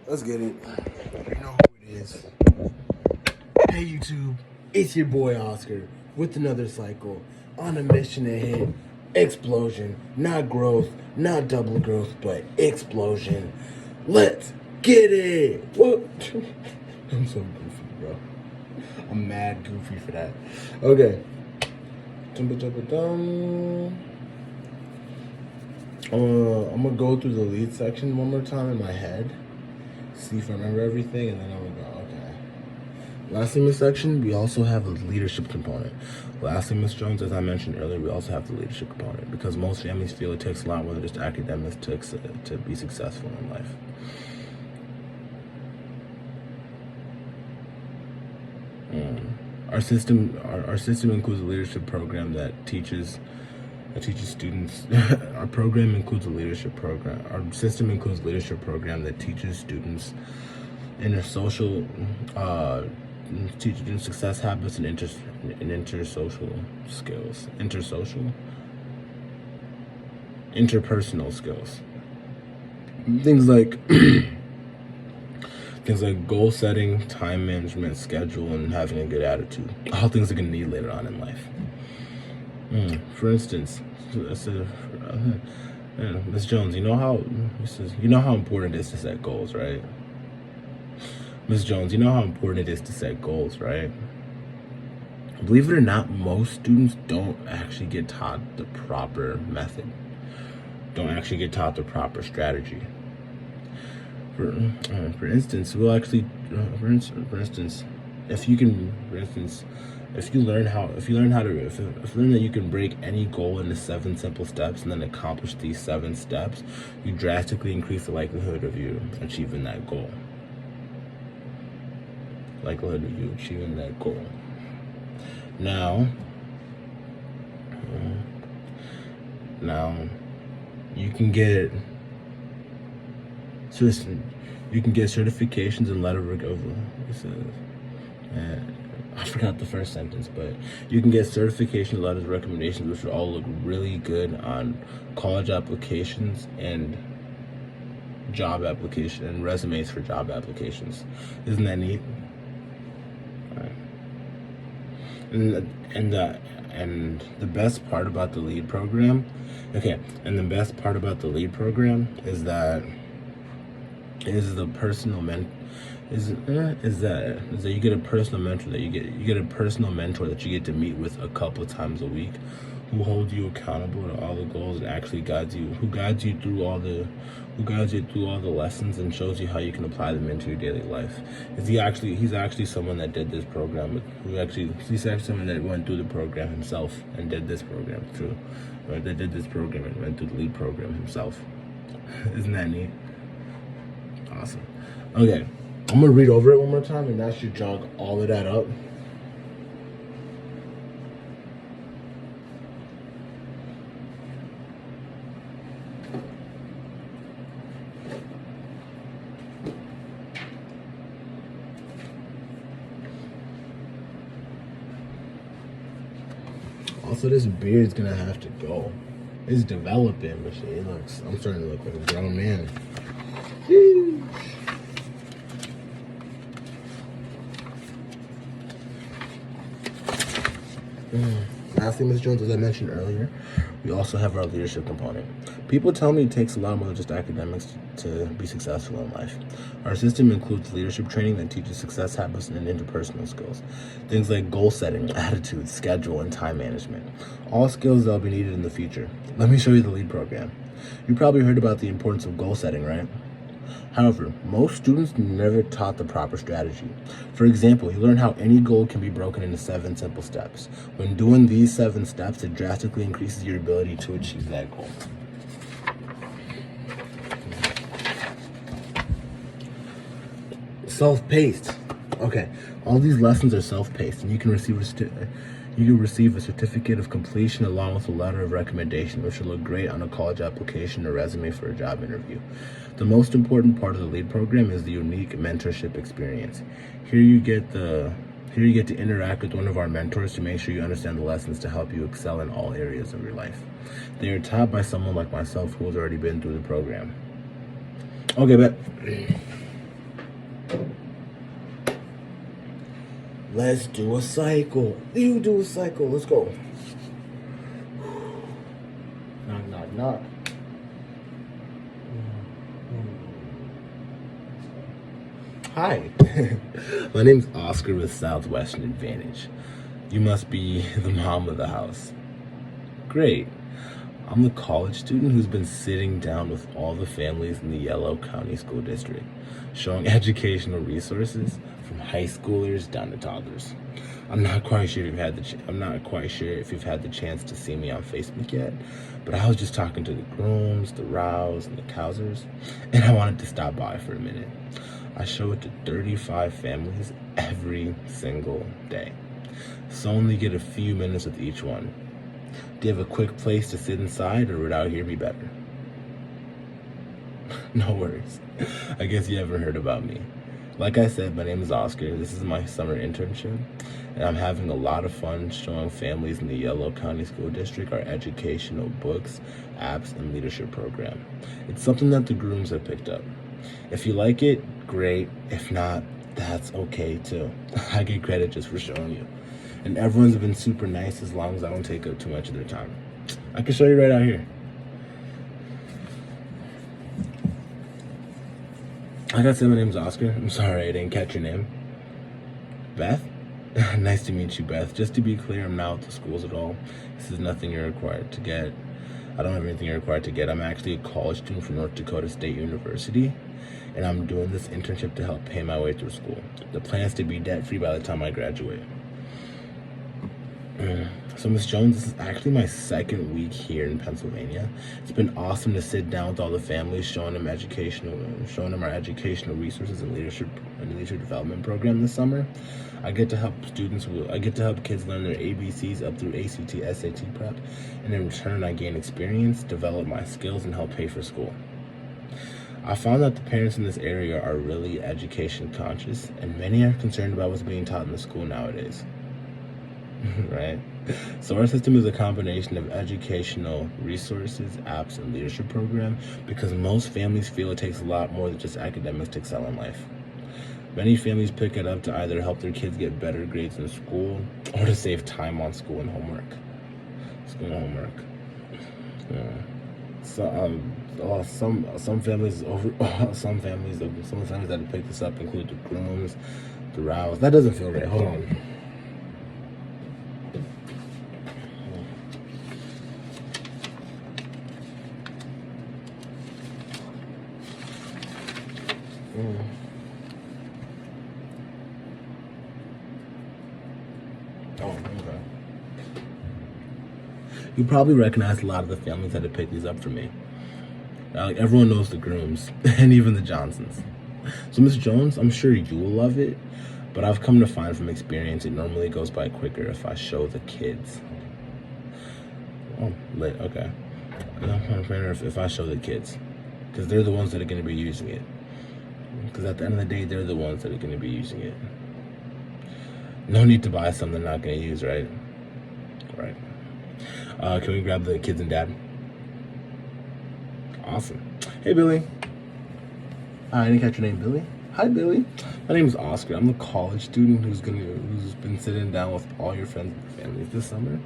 Let's get it. You know who it is. Hey YouTube, it's your boy Oscar with another cycle on a mission to hit explosion. Not growth, not double growth, but explosion. Let's get it. What? I'm so goofy, bro. I'm mad goofy for that. Okay. I'm gonna go through the lead section one more time in my head, see if I remember everything, and then I'm gonna go, okay. Lastly, Miss Section, we also have a leadership component. Lastly, Miss Jones, as I mentioned earlier, we also have the leadership component because most families feel it takes a lot more than just academics to be successful in life. Our system includes a leadership program that teaches students. Our program includes a leadership program. Our system includes a leadership program that teaches students intersocial, teaching success habits and intersocial skills, interpersonal skills. Things like goal setting, time management, schedule, and having a good attitude. All things they're gonna need later on in life. For instance, Miss Jones, you know how important it is to set goals, right? Miss Jones, you know how important it is to set goals, right? Believe it or not, most students don't actually get taught the proper method, don't actually get taught the proper strategy. For instance, if you learn that you can break any goal into 7 simple steps and then accomplish these 7 steps, you drastically increase the likelihood of you achieving that goal. Now, you can get certifications and I forgot the first sentence, but you can get certification letters of recommendations, which will all look really good on college applications and job application and resumes for job applications. Isn't that neat? And the best part about the lead program, is that you get a personal mentor that you get a personal mentor that you get to meet with a couple times a week, who holds you accountable to all the goals and actually guides you through all the lessons and shows you how you can apply them into your daily life. He's actually someone that did this program. He's actually someone that went through the program himself and did this program through. Right, that did this program and went through the lead program himself. Isn't that neat? Awesome. Okay, I'm gonna read over it one more time, and that should jog all of that up. Also, this beard's gonna have to go. It's developing, but shit, I'm starting to look like a grown man. Lastly, Ms. Jones, as I mentioned earlier, we also have our leadership component. People tell me it takes a lot more than just academics to be successful in life. Our system includes leadership training that teaches success habits and interpersonal skills. Things like goal setting, attitude, schedule, and time management. All skills that will be needed in the future. Let me show you the lead program. You probably heard about the importance of goal setting, right? However, most students never taught the proper strategy. For example, you learn how any goal can be broken into 7 simple steps. When doing these 7 steps, it drastically increases your ability to achieve that goal. Self-paced. Okay, all these lessons are self-paced, and you can receive a certificate of completion along with a letter of recommendation, which will look great on a college application or resume for a job interview. The most important part of the LEAD program is the unique mentorship experience. Here you get to interact with one of our mentors to make sure you understand the lessons to help you excel in all areas of your life. They are taught by someone like myself who has already been through the program. Okay, but Let's do a cycle. You do a cycle. Let's go. Knock, knock, knock. Hi. My name's Oscar with Southwestern Advantage. You must be the mom of the house. Great. I'm the college student who's been sitting down with all the families in the Yellow County School District, showing educational resources from high schoolers down to toddlers. I'm not quite sure if you've had the chance to see me on Facebook yet, but I was just talking to the grooms, the rows, and the cowsers, and I wanted to stop by for a minute. I show it to 35 families every single day, so only get a few minutes with each one. Do you have a quick place to sit inside, or would out here be better? No worries. I guess you haven't heard about me. Like I said, my name is Oscar. This is my summer internship, and I'm having a lot of fun showing families in the Yellow County School District our educational books, apps, and leadership program. It's something that the grooms have picked up. If you like it, great. If not, that's okay too. I get credit just for showing you. And everyone's been super nice as long as I don't take up too much of their time. I can show you right out here. Like I said, my name's Oscar. I'm sorry I didn't catch your name. Beth? Nice to meet you, Beth. Just to be clear, I'm not with the schools at all. This is nothing you're required to get. I don't have anything you're required to get. I'm actually a college student from North Dakota State University, and I'm doing this internship to help pay my way through school. The plan is to be debt-free by the time I graduate. So Ms. Jones, this is actually my second week here in Pennsylvania. It's been awesome to sit down with all the families, showing them our educational resources and leadership development program this summer. I get to help kids learn their ABCs up through ACT, SAT prep, and in return I gain experience, develop my skills, and help pay for school. I found that the parents in this area are really education conscious, and many are concerned about what's being taught in the school nowadays. Right? So our system is a combination of educational resources, apps, and leadership program because most families feel it takes a lot more than just academics to excel in life. Many families pick it up to either help their kids get better grades in school or to save time on school and homework. Yeah. So some families that have picked this up include the grooms, the rows. That doesn't feel right. Hold on. Oh, okay. You probably recognize a lot of the families that have picked these up for me. Like everyone knows the grooms and even the Johnsons. So Ms. Jones, I'm sure you will love it, but I've come to find from experience it normally goes by quicker if I show the kids. Oh, lit. Okay. If I show the kids, because they're the ones that are going to be using it. Because at the end of the day, they're the ones that are going to be using it. No need to buy something they're not going to use, right? Right. Can we grab the kids and dad? Awesome. Hey, Billy. I didn't catch your name, Billy. Hi, Billy. My name is Oscar. I'm the college student who's been sitting down with all your friends and families this summer.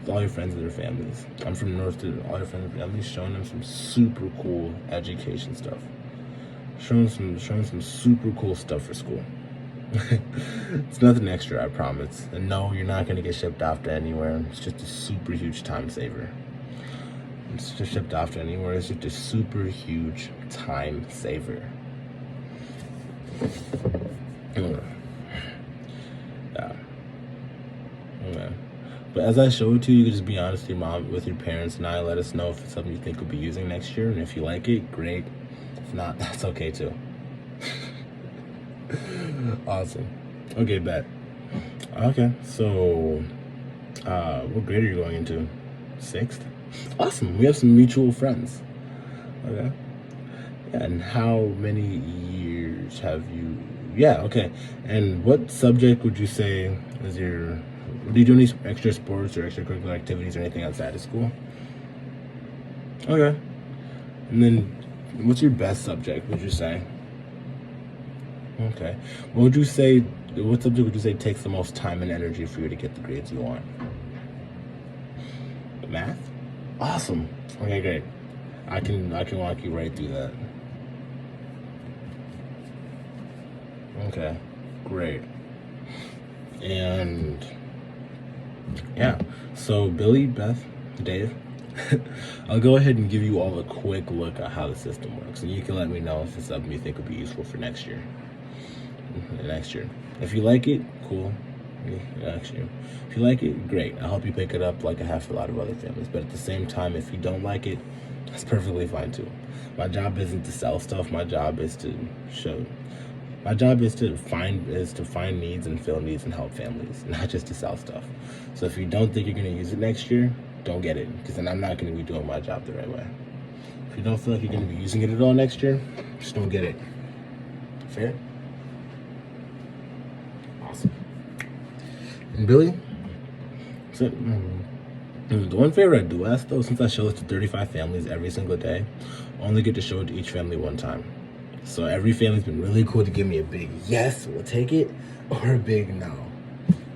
With all your friends and their families. I'm from North to all your friends and families, showing them some super cool education stuff. Showing some super cool stuff for school. It's nothing extra, I promise. And no, you're not going to get shipped off to anywhere. It's just a super huge time saver. It's just shipped off to anywhere. It's just a super huge time saver. Yeah. Okay. But as I show it to you, you can just be honest with your mom, with your parents, and let us know if it's something you think you'll be using next year. And if you like it, great. If not, that's okay too. Awesome. Okay, bet. Okay, so what grade are you going into? 6th? Awesome. We have some mutual friends. Okay. And how many years have you? Yeah, okay. And what subject would you say is your? Do you do any extra sports or extracurricular activities or anything outside of school? Okay. And then, what's your best subject, would you say? Okay. What would you say What subject would you say takes the most time and energy for you to get the grades you want? Math? Awesome. Okay, great. I can walk you right through that. Okay, great. And yeah, so Billy, Beth, Dave, I'll go ahead and give you all a quick look at how the system works, and you can let me know if it's something you think would be useful for next year. If you like it, cool. Next year. If you like it, great. I'll help you pick it up like I have for a lot of other families. But at the same time, if you don't like it, that's perfectly fine too. My job isn't to sell stuff. My job is to show. My job is to find needs and fill needs and help families, not just to sell stuff. So if you don't think you're going to use it next year, don't get it, because then I'm not going to be doing my job the right way. If you don't feel like you're going to be using it at all next year, just don't get it. Fair? Awesome. And Billy, so, the one favor I do ask though, since I show it to 35 families every single day, I only get to show it to each family one time. So every family's been really cool to give me a big yes, we'll take it, or a big no.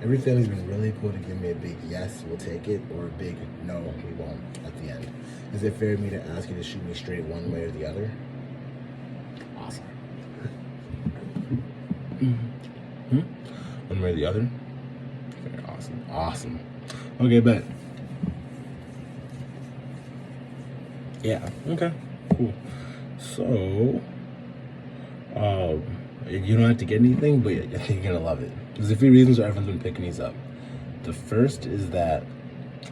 Every family's been really cool to give me a big yes, we'll take it, or a big no, we won't at the end. Is it fair of me to ask you to shoot me straight one way or the other? Awesome. One way or the other? Very awesome. Awesome. Okay, bet. Yeah, okay, cool. So, you don't have to get anything, but I think you're gonna love it. There's a few reasons why everyone's been picking these up. The first is that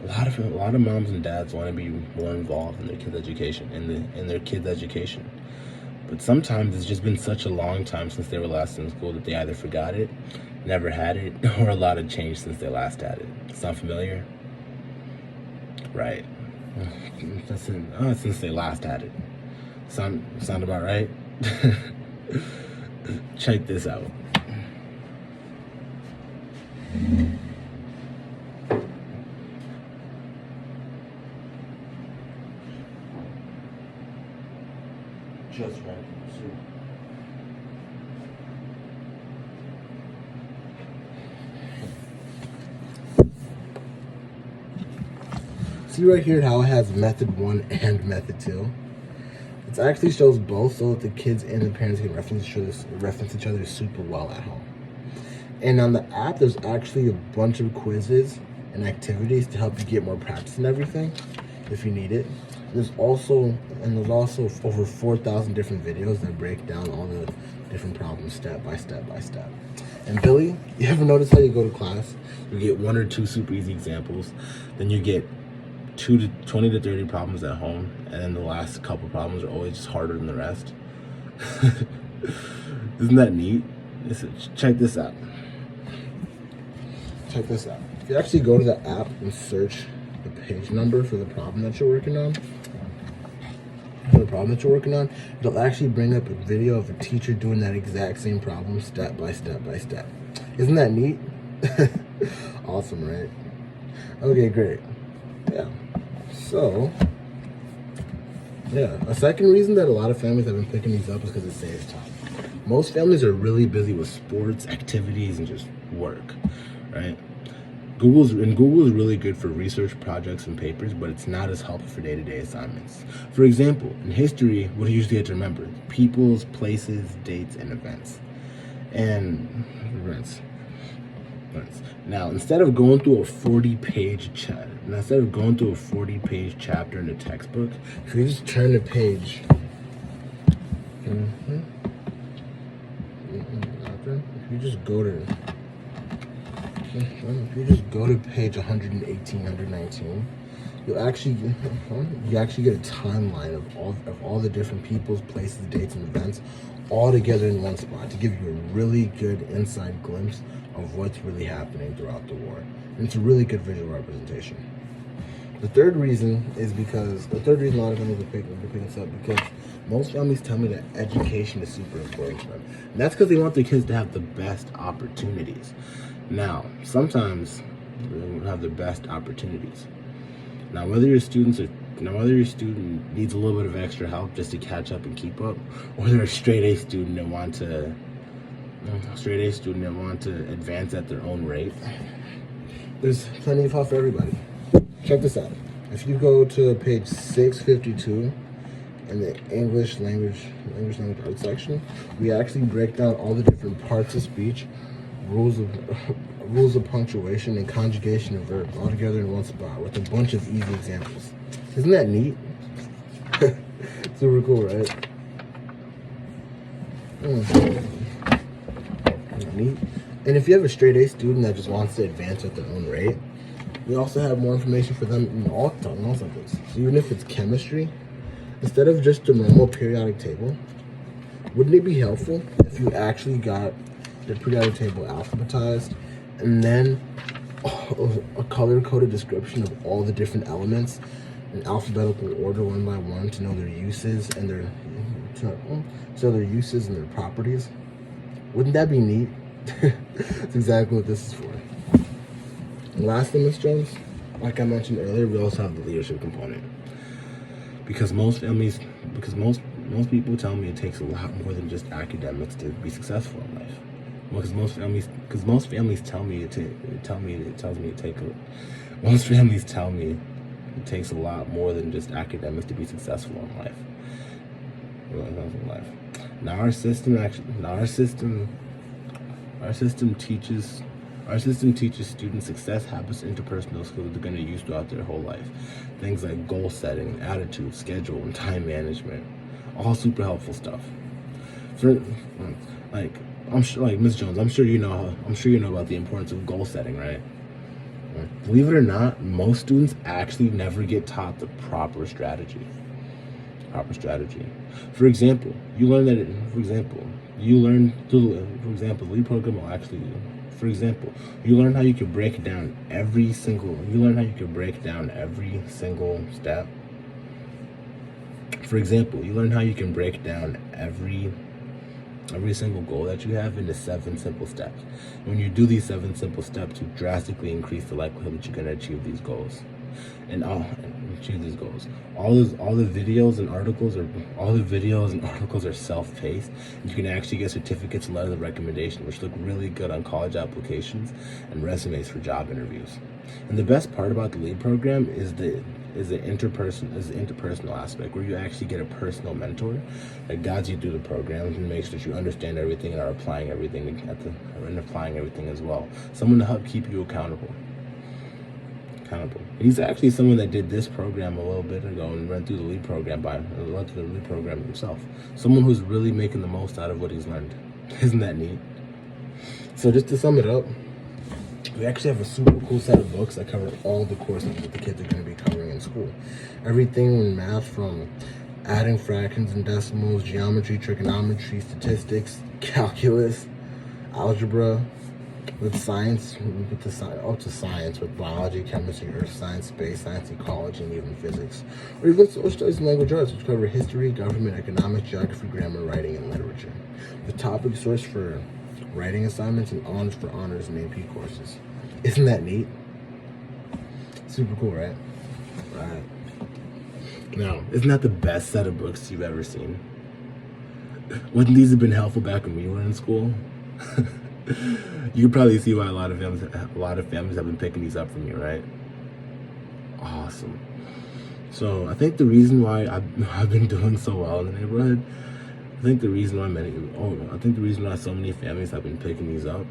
a lot of moms and dads want to be more involved in their kids' education, in their kids' education. But sometimes it's just been such a long time since they were last in school that they either forgot it, never had it, or a lot had changed since they last had it. Sound familiar? Right. Since they last had it. Sound about right? Check this out. Just right. See right here how it has method 1 and method 2. It actually shows both so that the kids and the parents can reference each other super well at home. And on the app, there's actually a bunch of quizzes and activities to help you get more practice and everything if you need it. There's also over 4,000 different videos that break down all the different problems step by step by step. And Billy, you ever notice how you go to class, you get 1 or 2 super easy examples, then you get 20 to 30 problems at home, and then the last couple problems are always just harder than the rest. Isn't that neat? Check this out. Check this out. If you actually go to the app and search the page number for the problem that you're working on, it'll actually bring up a video of a teacher doing that exact same problem step by step by step. Isn't that neat? Awesome, right? Okay, great. Yeah. So, yeah, a second reason that a lot of families have been picking these up is because it saves time. Most families are really busy with sports, activities, and just work, right? Google is really good for research projects and papers, but it's not as helpful for day-to-day assignments. For example, in history, what do you usually have to remember? Peoples, places, dates, and events. Now, instead of going through a 40-page chapter in a textbook, if you just turn the page, if you just go to page 118, 119, you actually get a timeline of all the different people's, places, dates, and events all together in one spot to give you a really good inside glimpse of what's really happening throughout the war. And it's a really good visual representation. The third reason a lot of families are picking this up because most families tell me that education is super important to them. And that's because they want their kids to have the best opportunities. Now, sometimes they don't have the best opportunities. Now, whether your student needs a little bit of extra help just to catch up and keep up, or they're a straight A student and want to straight A student and want to advance at their own rate, there's plenty of help for everybody. Check this out. If you go to page 652 in the English language arts section, we actually break down all the different parts of speech, rules of punctuation, and conjugation of verbs all together in one spot with a bunch of easy examples. Isn't that neat? Super cool, right? Neat. And if you have a straight A student that just wants to advance at their own rate, we also have more information for them in all subjects. So even if it's chemistry, instead of just the normal periodic table, wouldn't it be helpful if you actually got the periodic table alphabetized and then a color-coded description of all the different elements in alphabetical order one by one to know their uses and their properties? Wouldn't that be neat? That's exactly what this is for. And lastly, Ms. Jones, like I mentioned earlier, we also have the leadership component. Because most people tell me it takes a lot more than just academics to be successful in life. Most families tell me it takes a lot more than just academics to be successful in life. Now our system teaches students success habits, interpersonal skills they're going to use throughout their whole life. Things like goal setting, attitude, schedule, and time management. All super helpful stuff. I'm sure, like Ms. Jones, I'm sure you know about the importance of goal setting, right? Believe it or not, most students actually never get taught the proper strategy. For example, the lead program will actually. For example, you learn how you can break down every single step. For example, you learn how you can break down every single goal that you have into 7 simple steps. When you do these 7 simple steps, you drastically increase the likelihood that you're going to achieve these goals. All the videos and articles are self-paced. You can actually get certificates and letters of recommendation, which look really good on college applications and resumes for job interviews. And the best part about the LEAD program is the interpersonal aspect, where you actually get a personal mentor that guides you through the program and makes sure that you understand everything and are applying everything as well. Someone to help keep you accountable. He's actually someone that did this program a little bit ago and went through the LEAD program himself. Someone who's really making the most out of what he's learned. Isn't that neat? So just to sum it up, we actually have a super cool set of books that cover all the courses that the kids are going to be covering in school. Everything in math, from adding fractions and decimals, geometry, trigonometry, statistics, calculus, algebra, with science, with biology, chemistry, earth science, space science, ecology, and even physics. Or even social studies and language arts, which cover history, government, economics, geography, grammar, writing, and literature. The topic source for writing assignments and honors and AP courses. Isn't that neat? Super cool, right? Right. Now, isn't that the best set of books you've ever seen? Wouldn't these have been helpful back when we were in school? You can probably see why a lot of families have been picking these up from you, right? Awesome. So I think the reason why I've been doing so well in the neighborhood, I think the reason why so many families have been picking these up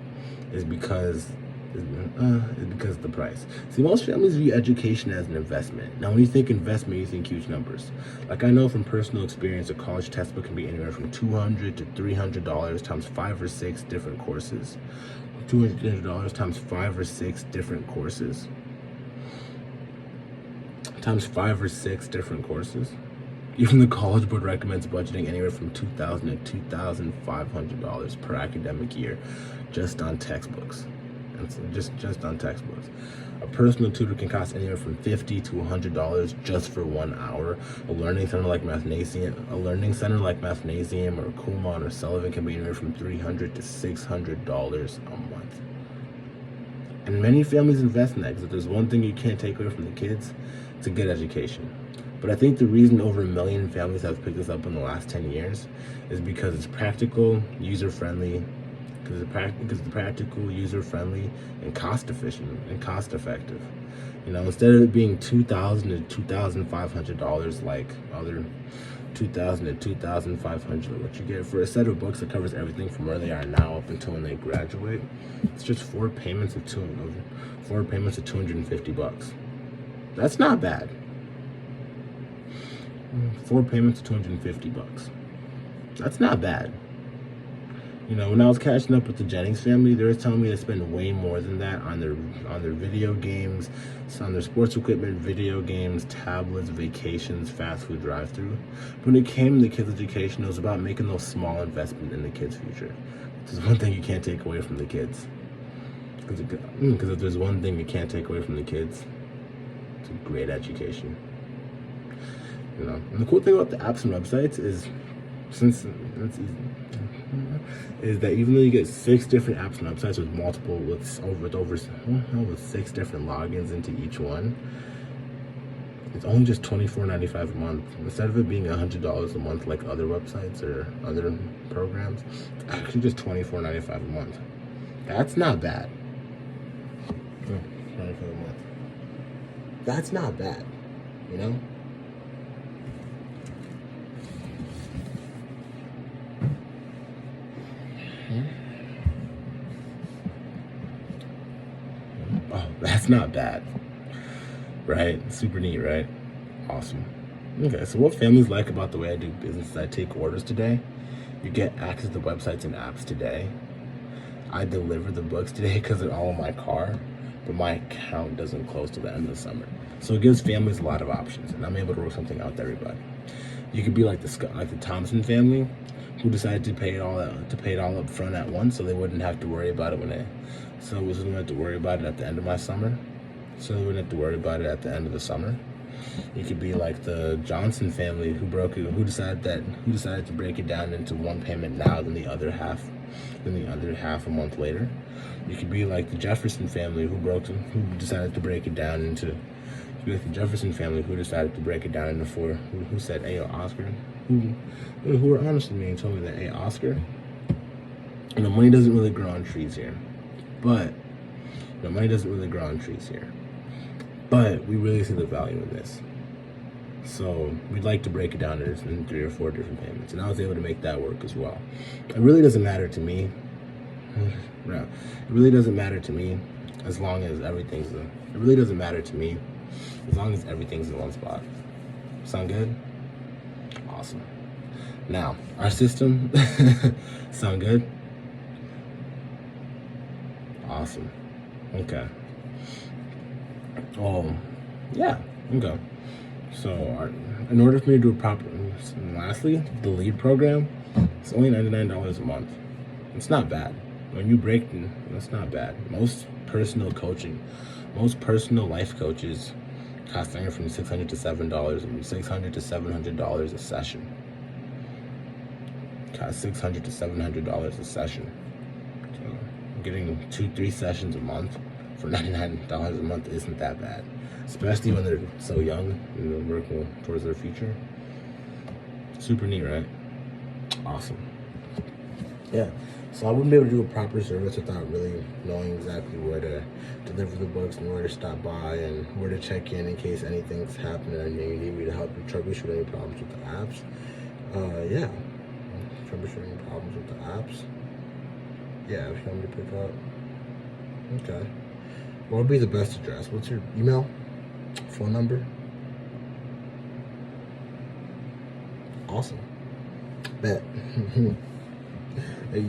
is because of the price. See, most families view education as an investment. Now, when you think investment, you think huge numbers. Like, I know from personal experience, a college textbook can be anywhere from $200 to $300 times 5 or 6 different courses. $200 times 5 or 6 different courses. Even the College Board recommends budgeting anywhere from $2,000 to $2,500 per academic year just on textbooks. Just on textbooks. A personal tutor can cost anywhere from $50 to $100 just for 1 hour. A learning center like Mathnasium or Kumon or Sullivan can be anywhere from $300 to $600 a month. And many families invest in that, because if there's one thing you can't take away from the kids, it's a good education. But I think the reason over 1 million families have picked this up in the last 10 years is because it's practical, user-friendly, because it's practical, user friendly, and cost efficient and cost effective. You know, instead of it being $2,000 to $2,500 like other $2,000 to $2,500, what you get for a set of books that covers everything from where they are now up until when they graduate, it's just four payments of $250. That's not bad. 4 payments of $250. That's not bad. You know, when I was catching up with the Jennings family, they were telling me to spend way more than that on their video games, on their sports equipment, video games, tablets, vacations, fast food drive-through. But when it came to kids' education, it was about making those small investments in the kids' future. This is one thing you can't take away from the kids. Because if there's one thing you can't take away from the kids, it's a great education. You know, and the cool thing about the apps and websites is, is that even though you get 6 different apps and websites with 6 different logins into each one, it's only just $24.95 a month. Instead of it being $100 a month like other websites or other programs, it's actually just $24.95 a month. That's not bad. $24 a month. That's not bad, you know? Oh, that's not bad, right? Super neat, right? Awesome. Okay, so what families like about the way I do business is I take orders today. You get access to websites and apps today. I deliver the books today because they're all in my car, but my account doesn't close till the end of the summer. So it gives families a lot of options, and I'm able to work something out with everybody. You could be like the Thompson family, who decided to pay it all up front at once, so they wouldn't have to worry about it so we wouldn't have to worry about it at the end of my summer. So they wouldn't have to worry about it at the end of the summer. You could be like the Johnson family who decided to break it down into one payment now, then the other half a month later. You could be like the Jefferson family who decided to break it down into four. Who said, "Hey, Oscar," who were honest with me and told me that, "Hey, Oscar, you know, money doesn't really grow on trees here, but we really see the value in this. So we'd like to break it down in 3 or 4 different payments." And I was able to make that work as well. It really doesn't matter to me. It really doesn't matter to me as long as everything's in one spot. Sound good? Awesome. Now, our system, sound good? Awesome. Okay. Oh, yeah. Okay. So, in order for me to do a proper, lastly, the LEAD program, it's only $99 a month. It's not bad. When you break, that's not bad. Most personal life coaches cost anywhere from $600 to $700 a session. Cost $600 to $700 a session. So getting 2-3 sessions a month for $99 a month isn't that bad, especially when they're so young and they're working towards their future. Super neat, right? Awesome. Yeah. So I wouldn't be able to do a proper service without really knowing exactly where to deliver the books and where to stop by and where to check in case anything's happening and you need me to help you troubleshoot any problems with the apps. Yeah. Troubleshooting problems with the apps. Yeah, if you want me to pick up. Okay. What would be the best address? What's your email? Phone number? Awesome. Bet. Hey.